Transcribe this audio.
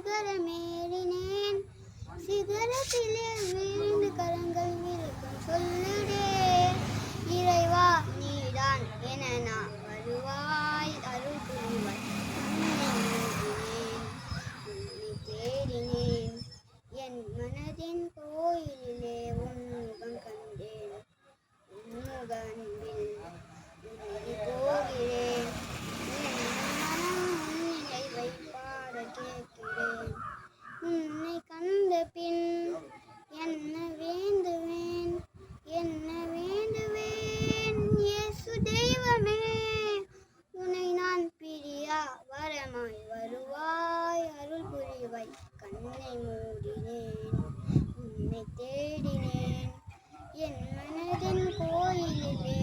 சிகரமேறினேன். சிகரத்திலே வீழ்ந்து கரங்கள் விரிக்கும் சொல்லுடே. இறைவா நீதான் என நான் வருவாய் அருள் புரிவாய். உன்னை தேடினேன். என் மனதின் கோயிலிலே உன் முகம் கண்டேன். உன்முக அன்பில் உருகி போகிறேன். என் மனம் உன்னிலை வைப்பாட கேட்கிறேன். உன்னை கண்ட பின் என்ன வேண்டுவேன், என்ன வேண்டுவேன்? இயேசு தெய்வமே, உன்னை நான் பிரியா வரமாய் வருவாய் அருள் புரிவாய். கண்ணை மூடினேன், உன்னை தேடினேன். என் மனதின் கோயிலிலே